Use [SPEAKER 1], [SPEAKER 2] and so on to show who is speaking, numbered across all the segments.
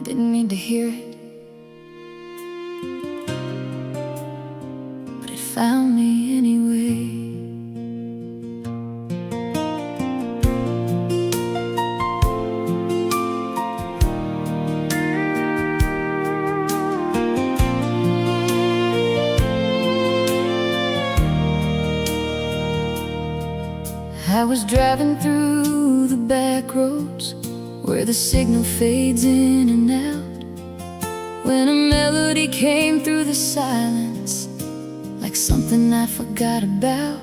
[SPEAKER 1] didn't need to hear it, but it found me anyway. I was driving through the back roads where the signal fades in and out, when a melody came through the silence like something I forgot about.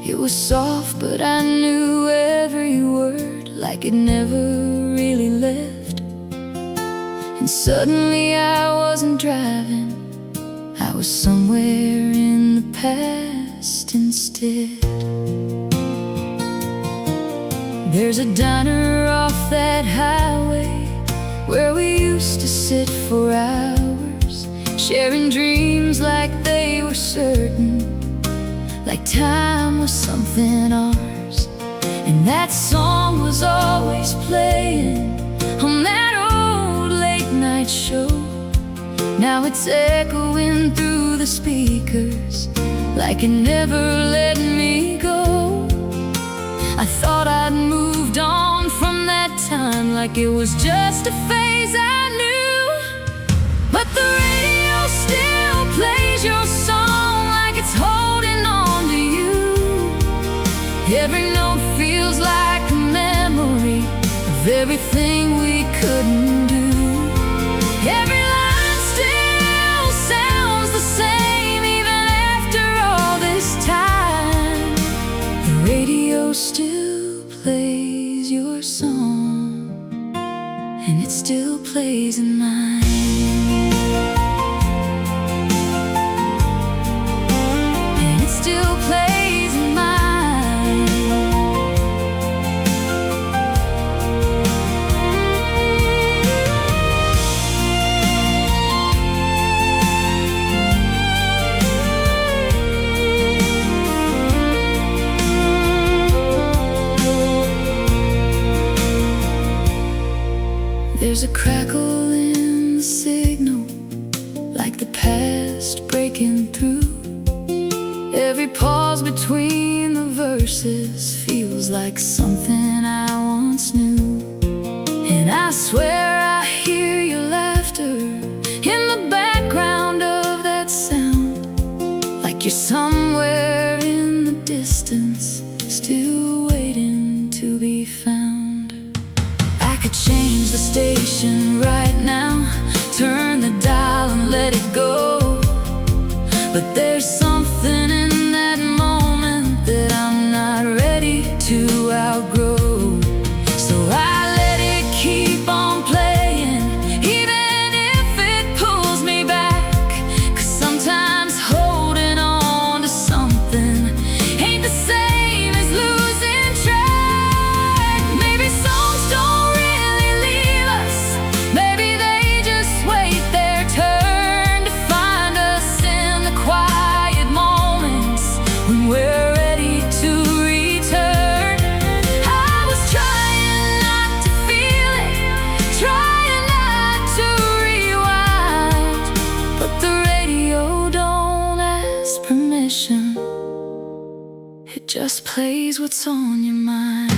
[SPEAKER 1] It was soft, but I knew every word like it never really left. And suddenly I wasn't driving, I was somewhere in the past instead. There's a diner off that highway where we used to sit for hours, sharing dreams like they were certain, like time was something ours. And that song was always playing on that old late night show. Now it's echoing through the speakers like it never let me go. I thought I'd moved on from that time, like it was just a phase I knew. But the radio still plays your song like it's holding on to you. Every note feels like a memory of everything we couldn't do. Every line still sounds the same even after all this time. The radio still plays your song, and it still plays in mine. And it still plays in mine. There's a crackle in the signal, like the past breaking through. Every pause between the verses feels like something I once knew. And I swear I hear your laughter in the background of that sound, like you're somewhere in the distance, still waiting to be found. I could change the station right now, turn the dial and let it go, but there's something in that moment that I'm not ready to outgrow. So I let it keep on playing, even if it pulls me back. 'Cause sometimes holding on to something ain't the same as losing track. Maybe songs don't it just plays what's on your mind.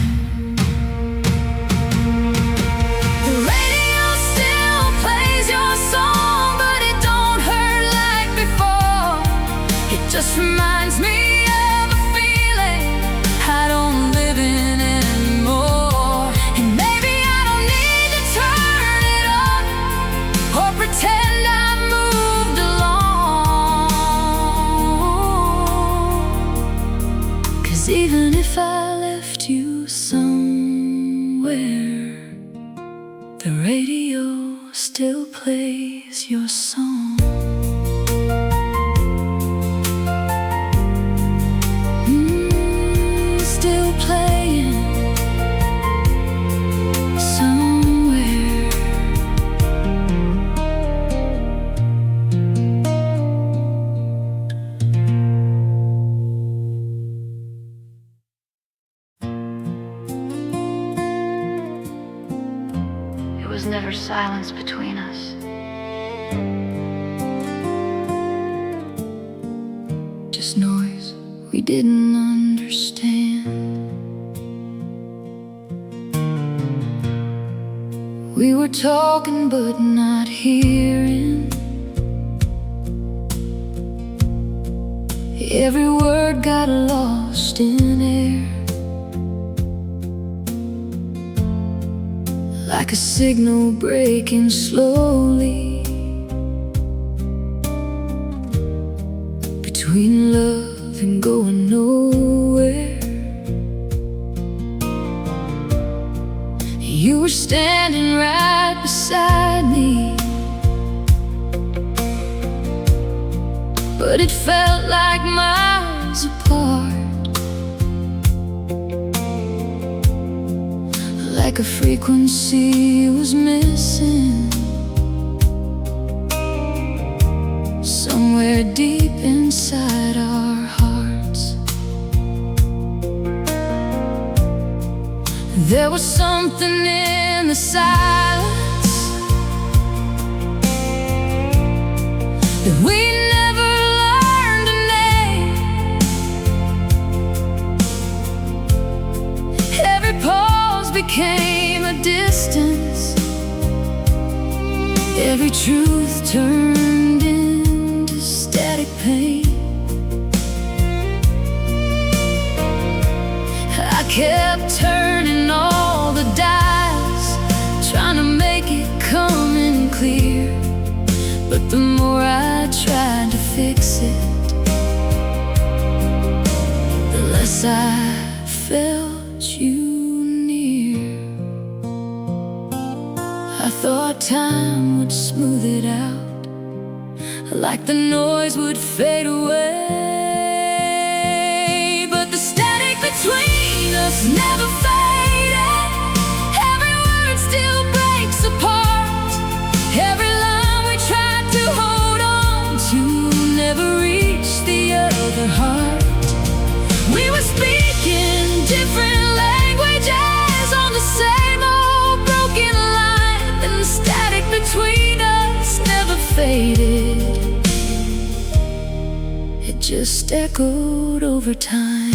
[SPEAKER 1] The radio still plays your song, but it don't hurt like before. It just reminds me of a feeling I don't live in anymore. And maybe I don't need to turn it up or pretend I moved along. 'Cause even if I left you somewhere, the radio still plays your song. Still playing somewhere. was never silence between us. Just noise we didn't understand. We were talking but not hearing. Every word got lost in air, like a signal breaking slowly between love and going nowhere. You were standing right beside me, but it felt like miles apart, like a frequency was missing somewhere deep inside our hearts. There was something in the silence that we never learned to name. Every pause became a distance, every truth turned into static pain. I kept turning all the dials, trying to make it come in clear, but the more I tried to fix it, the less I felt you near. I thought time would smooth it out, like the noise would fade away, but the static between us never faded. Every word still breaks apart. Every line we tried to hold on to never reached the other heart. We were speaking different languages on the same old broken line, and the static between us never faded. It just echoed over time.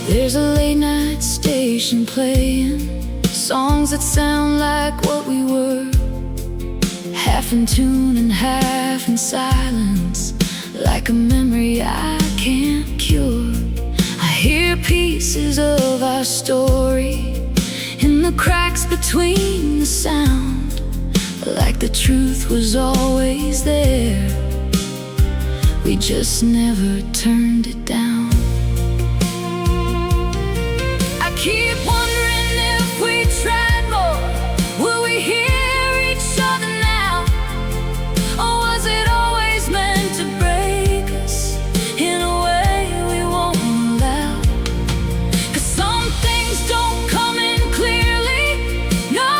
[SPEAKER 1] There's a late night station playing songs that sound like what we were, half in tune and half in silence, like a memory I can't cure. I hear pieces of our story in the cracks between the sound, like the truth was always there. We just never turned it down. Keep wondering if we tried more, will we hear each other now? Or was it always meant to break us in a way we won't allow? 'Cause some things don't come in clearly, no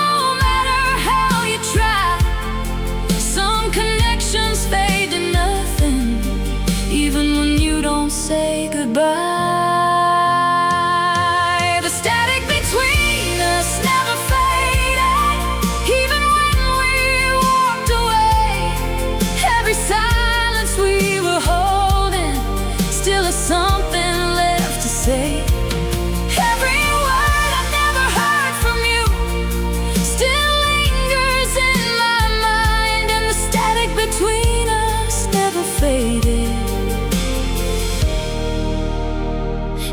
[SPEAKER 1] matter how you try. Some connections fade to nothing, even when you don't say goodbye. Something left to say. Every word I never heard from you still lingers in my mind, and the static between us never faded.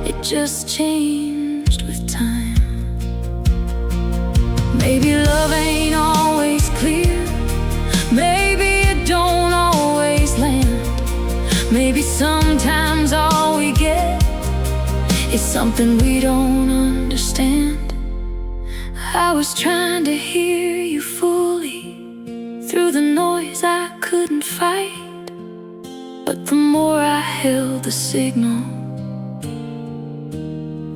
[SPEAKER 1] It just changed with time. Maybe love ain't always clear, maybe it don't always land, maybe sometimes all we get is something we don't understand. I was trying to hear you fully through the noise I couldn't fight, but the more I held the signal,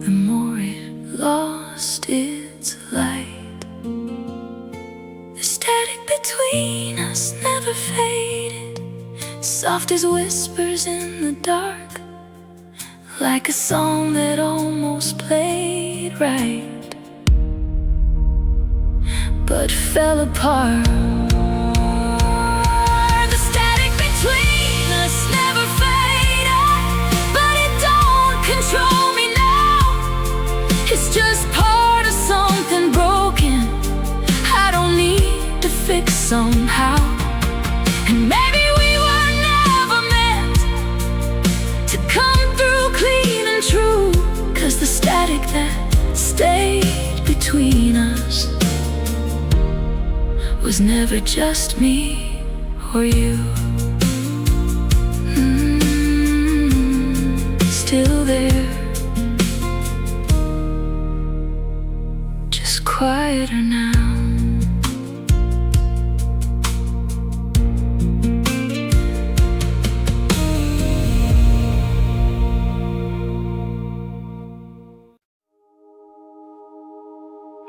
[SPEAKER 1] the more it lost its light. The between us never faded, soft as whispers in the dark, like a song that almost played right but fell apart. The static between us never faded, but it don't control me now. It's just part of something broken I don't need to fix somehow. And maybe we were never meant to come through clean and true, 'cause the static that stayed between us was never just me or you. Still there, just quieter now.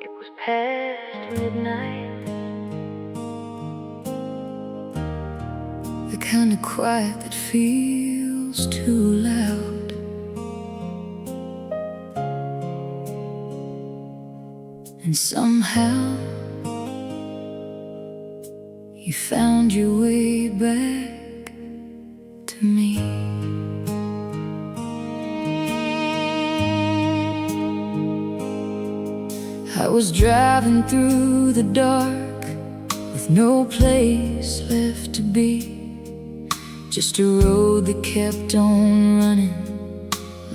[SPEAKER 1] It was past midnight, the kind of quiet that feels too loud. And somehow you found your way back to me. I was driving through the dark with no place left to be, just a road that kept on running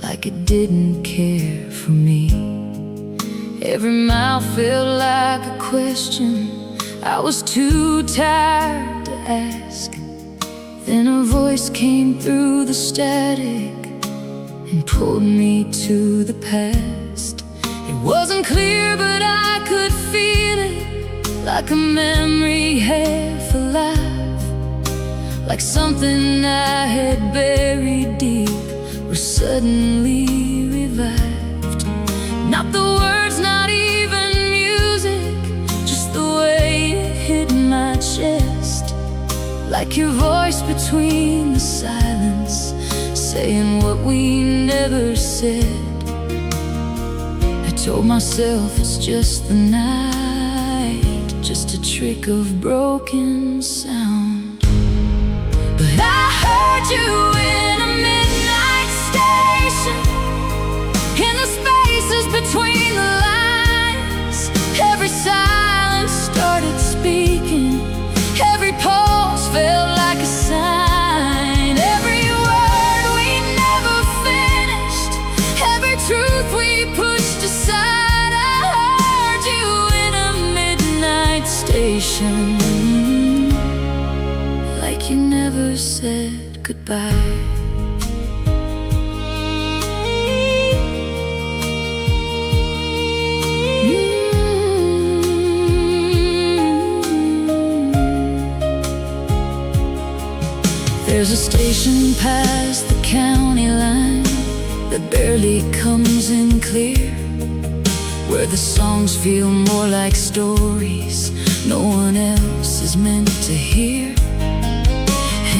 [SPEAKER 1] like it didn't care for me. Every mile felt like a question I was too tired to ask. Then a voice came through the static and pulled me to the past. It wasn't clear, but I could feel it, like a memory half alive, like something I had buried deep was suddenly revived. Not the words, not even music, just the way it hit my chest, like your voice between the silence, saying what we never said. I told myself it's just the night, just a trick of broken sound. But I heard you in a midnight station, in the spaces between the lines. Every silence started speaking, every pulse felt like a sign. Every word we never finished, every truth we pushed aside. I heard you in a midnight station, like you never said goodbye. There's a station past the county line that barely comes in clear, where the songs feel more like stories no one else is meant to hear.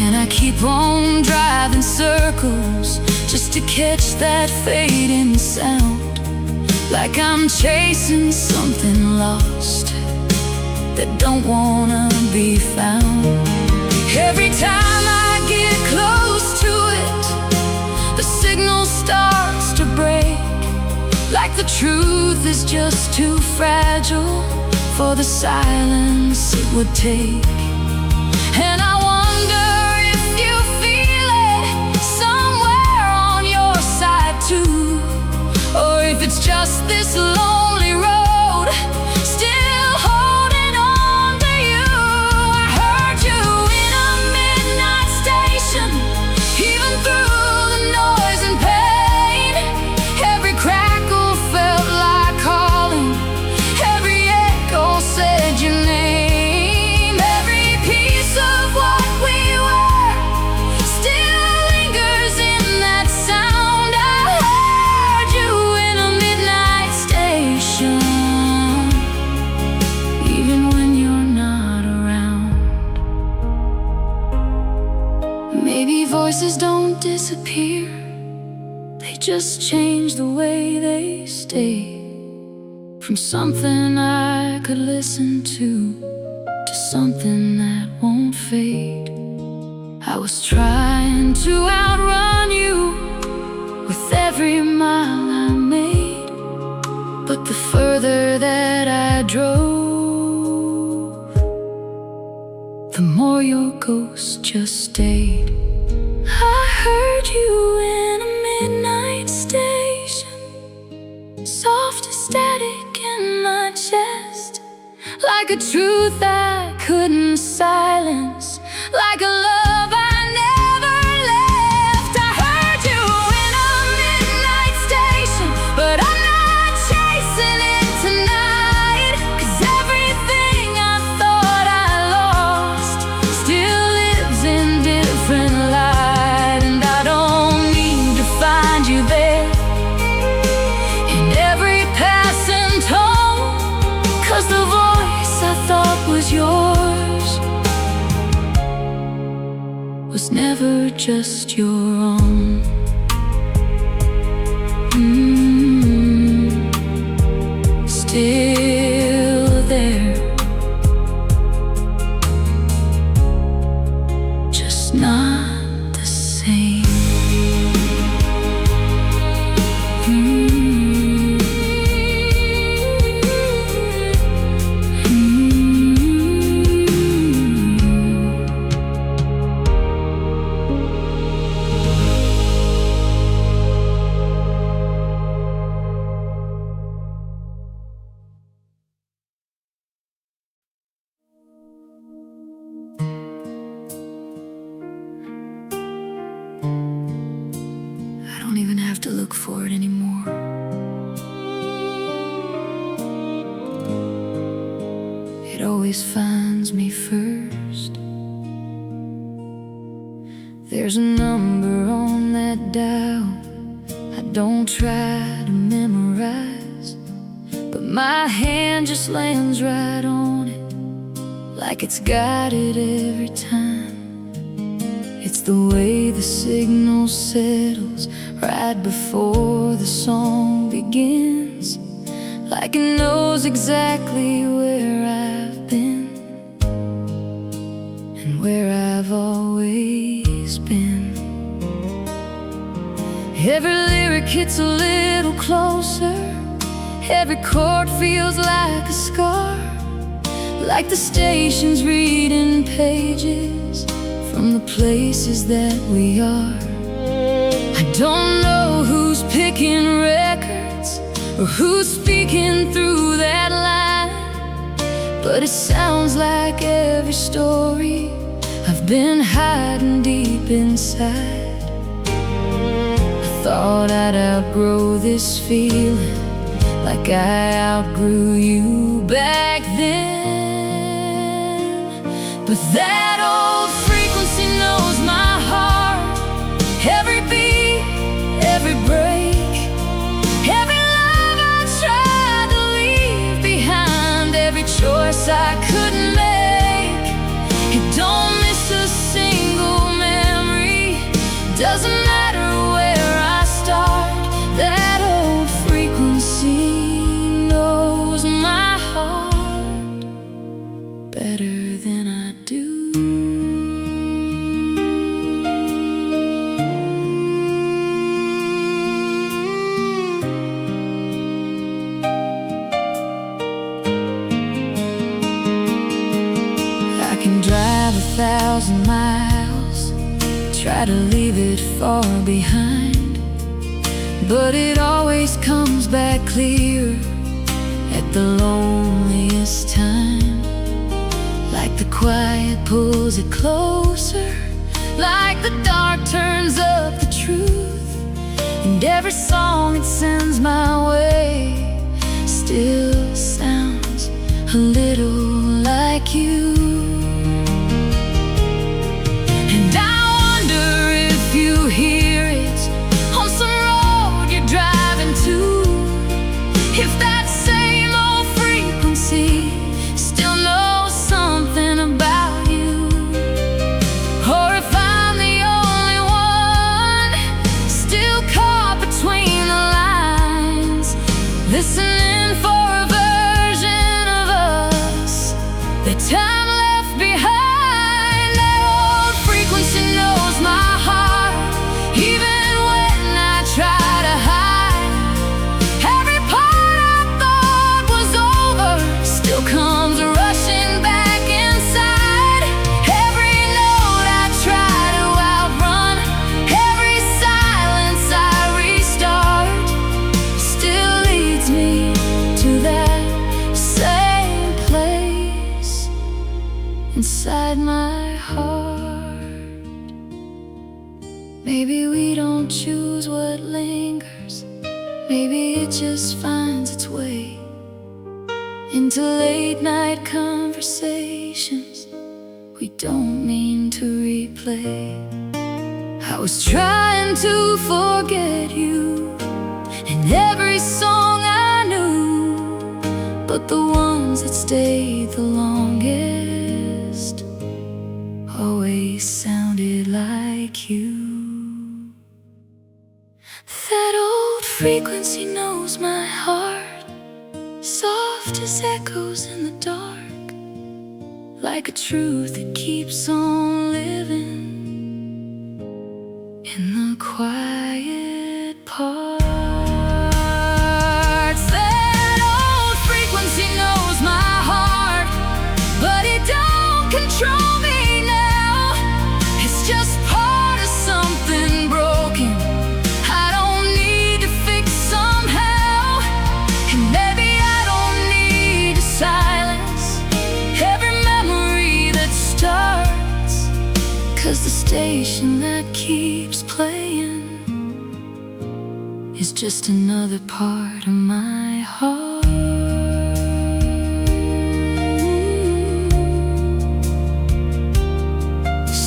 [SPEAKER 1] And I keep on driving circles just to catch that fading sound, like I'm chasing something lost that don't wanna be found. Every time I get close to it, the signal starts to break, like the truth is just too fragile for the silence it would take. And I wonder if you feel it somewhere on your side too, or if it's just this lonely road still holding on to you. I heard you in a midnight station, even through the noise and pain. Every crackle felt like calling, every echo said your name. Every piece of what we were still lingers in that sound. I heard you in a midnight station. voices don't disappear, they just change the way they stay. From something I could listen to something that won't fade. I was trying to outrun you with every mile I made, but the further that I drove, the more your ghost just stayed. I heard you in a midnight station, soft as static in my chest, like a truth I couldn't silence, like a love I never left. I heard you in a midnight station, but I'm not chasing it tonight, 'cause everything I thought I lost still lives in different light. And I don't need to find you there in every passing tone, 'cause the voice I thought was yours was never just your own. Still there, just not the same. I don't even have to look for it anymore. It always finds me first. There's a number on that dial I don't try to memorize, but my hand just lands right on it, like it's got it every time. It's the way the signal settles right before the song begins, like it knows exactly where I've been and where I've always been. Every lyric hits a little closer, every chord feels like a scar, like the station's reading pages from the places that we are. I don't know who's picking records or who's speaking through that line, but it sounds like every story I've been hiding deep inside. I thought I'd outgrow this feeling, like I outgrew you back then, but that old frequency knows my heart, every beat, every break, every love I tried to leave behind, every choice I couldn't make. It don't miss a single memory, doesn't matter where I start. That old frequency knows my heart better than I do. I can drive 1,000 miles, try to leave it far behind, but it always comes back clear at the loneliest time, like the quiet pulls it closer, like the dark turns up the truth, and every song it sends my way still sounds a little like you. And I wonder if you hear it on some road you're driving to, if that same old frequency still knows something about you, or if I'm the only one inside my heart. Maybe we don't choose what lingers, maybe it just finds its way into late night conversations we don't mean to replay. I was trying to forget you and every song I knew, but the ones that stayed the longest always sounded like you. That old frequency knows my heart, soft as echoes in the dark, like a truth that keeps on living in the quiet parts. That old frequency knows my heart, but it don't control me now. It's just part of something broken I don't need to fix somehow. And maybe I don't need to silence every memory that starts, 'cause the station that keeps playing is just another part of my heart.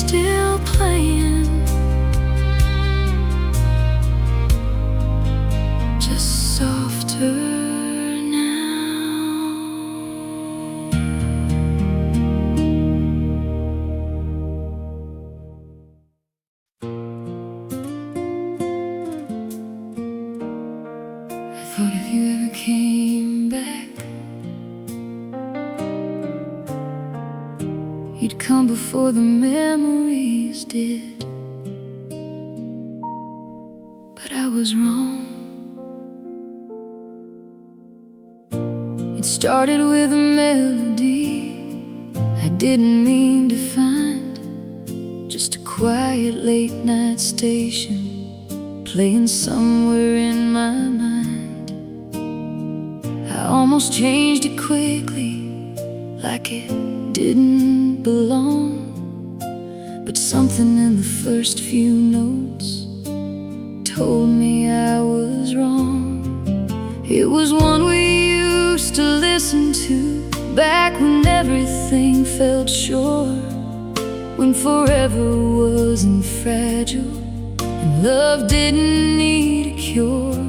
[SPEAKER 1] Still playing, just softer now. I thought if you ever came back, you'd come before the memories did. But I was wrong. It started with a melody I didn't mean to find, just a quiet late night station playing somewhere in my mind. I almost changed it quickly, like it didn't belong, but something in the first few notes told me I was wrong. It was one we used to listen to back when everything felt sure, when forever wasn't fragile and love didn't need a cure.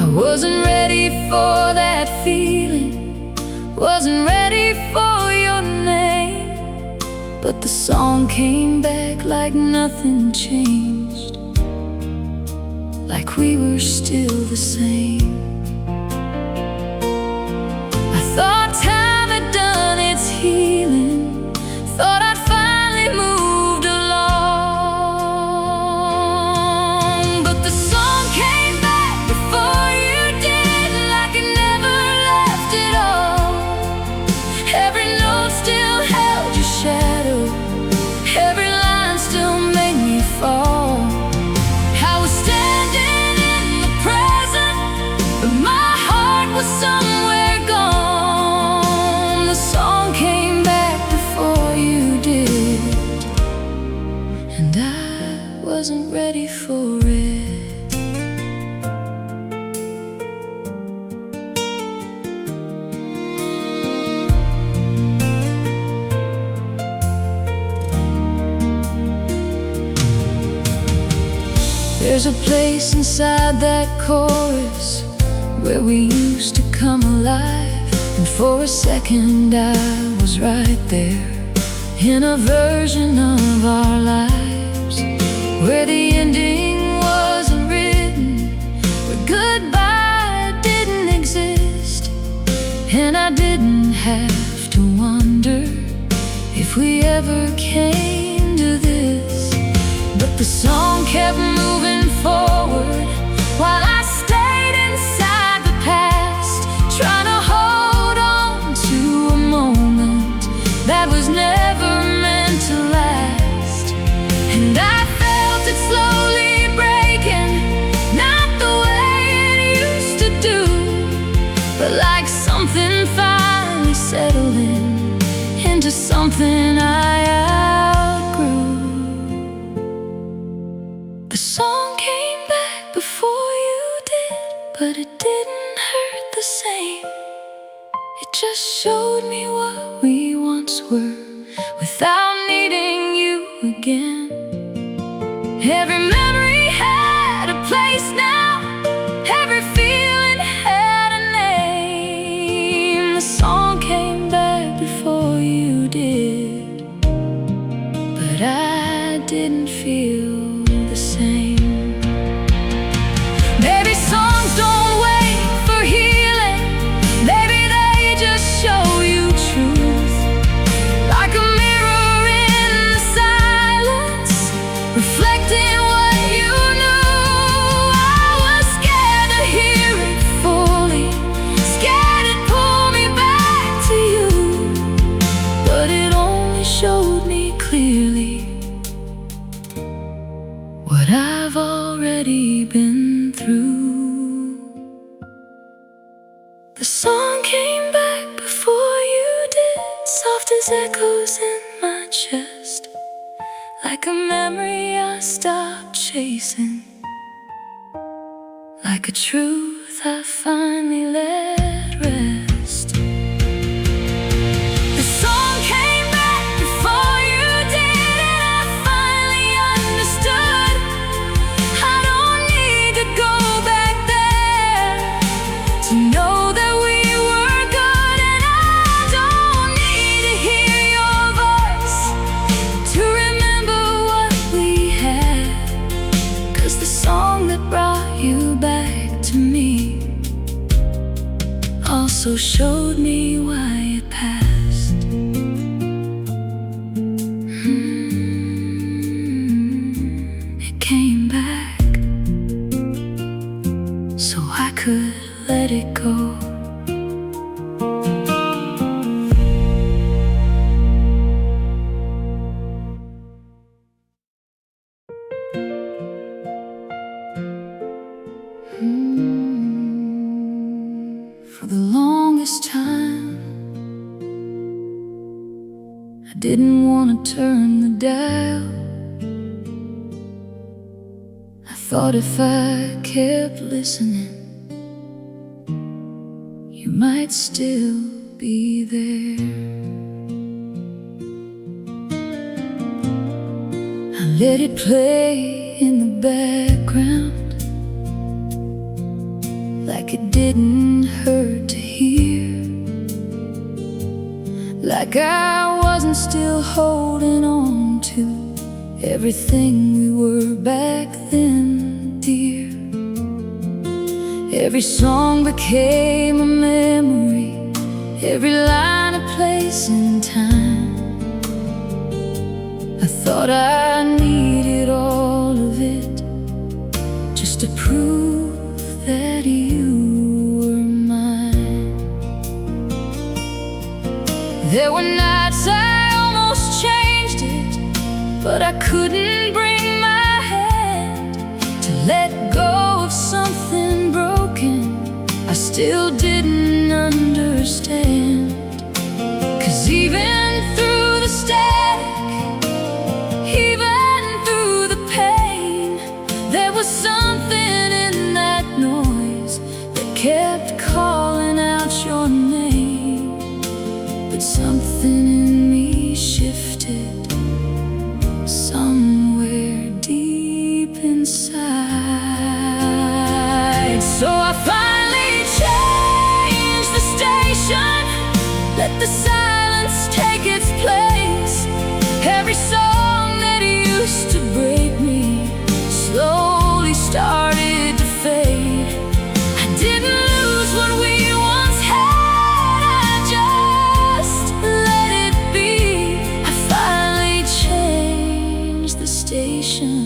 [SPEAKER 1] I wasn't ready for that feeling, wasn't ready for your name, but the song came back like nothing changed, like we were still the same. I thought time had done its healing, thought I'd finally moved along, but the song came back before you did, like it never left at all. Every note still held your shadow, every line still made me fall. I was standing in the present, but my heart was somewhere gone. The song came back before you did, and I wasn't ready for it. There's a place inside that chorus where we used to come alive, and for a second I was right there in a version of our lives where the ending wasn't written, where goodbye didn't exist, and I didn't have to wonder if we ever came to this. But the song kept moving forward while I stayed inside the past, trying to hold on to a moment that was never meant to last. And I felt it slowly breaking, not the way it used to do, but like something finally settling into into something I outgrew. The song came back before you did, but it didn't hurt the same. It just showed me what we once were without needing you again. Every memory had a place now, every feeling had a name. The song came back before you did, but I didn't feel the same. Maybe songs don't wait for healing, maybe they just show you truth. Like a mirror in the silence, reflecting what you knew. I was scared to hear it fully, scared it'd pull me back to you, but it only showed me clearly what I've already been through. The song came back before you did, soft as echoes in my chest, like a memory I stopped chasing, like a truth I finally let rest. The song came back before you did, and I finally understood. I don't need to go back there to know that we were good, and I don't need to hear your voice to remember what we had. 'Cause the song that brought you back to me also showed me why it passed. It came back so I could let it go. For the longest time, I didn't want to turn the dial. I thought if I kept listening, you might still be there. I let it play in the background, like it didn't hurt to hear, like I wasn't still holding on to everything we were back then, dear. Every song became a memory, every line a place in time. I thought I needed all of it just to prove that you were mine. There were nights I almost changed it, but I couldn't bring my hand to let go of something broken I still didn't understand. 'Cause even through the static, even through the pain, there was something in that noise that kept calling out your name. But something in me shifted somewhere deep inside. So I finally changed the station, let the silence take its place. Every song that used to break me slowly started to fade. I didn't lose what we once had, I just let it be. I finally changed the station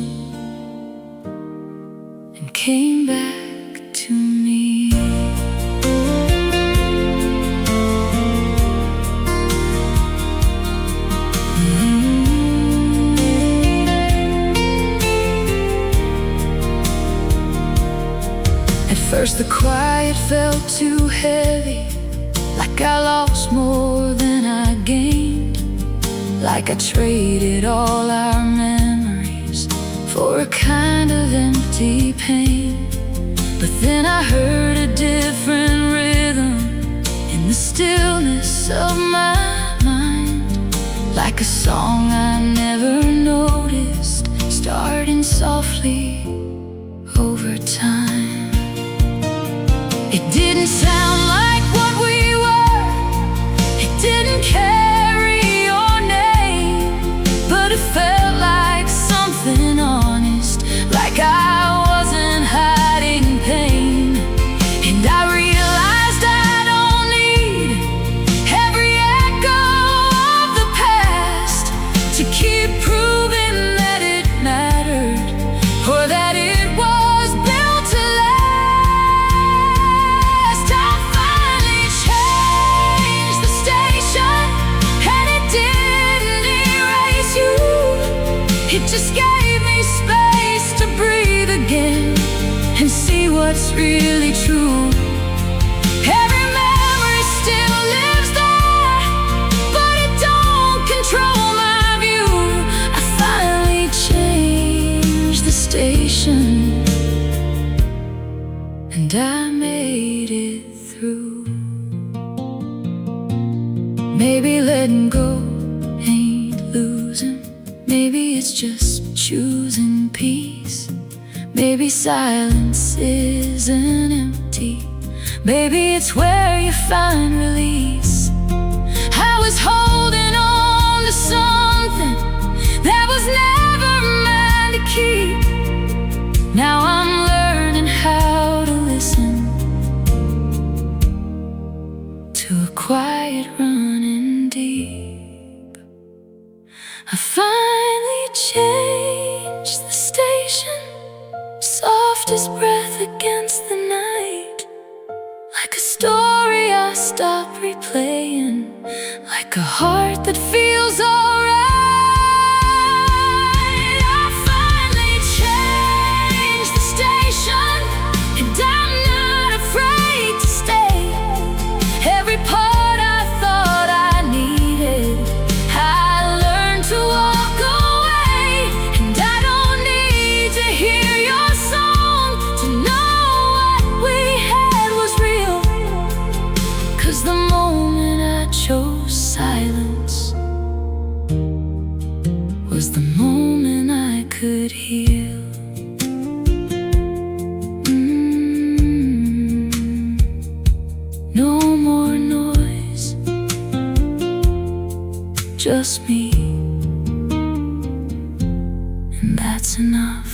[SPEAKER 1] and came back to me. First the quiet felt too heavy, like I lost more than I gained. like I traded all our memories for a kind of empty pain. But then I heard a different rhythm in the stillness of my mind, like a song I never noticed, starting softly over time. It didn't sound like what we were, it didn't carry your name, but it felt like something honest, like I wasn't hiding pain. And I realized I don't need every echo of the past to keep proving that it mattered, or that it was built to last. I finally changed the station, and it didn't erase you. It just gave me space to breathe again and see what's really true. Every memory still lives there, but it don't control my view. I finally changed the station, and I made it through. Maybe letting go ain't losing, maybe it's just choosing peace. Maybe silence isn't empty, maybe it's where you find release. I was holding on to something that was never mine to keep. Now I'm learning how to listen to a quiet running deep. I finally changed the station, soft as breath against the night, like a story I stop replaying, like a heart that feels alright. I finally changed the station, and I'm not afraid to stay. Every part I thought I needed, I learned to walk away. And I don't need to hear your song to know what we had was real, 'cause the moment I chose silence was the moment I could heal. No more noise, just me, and that's enough.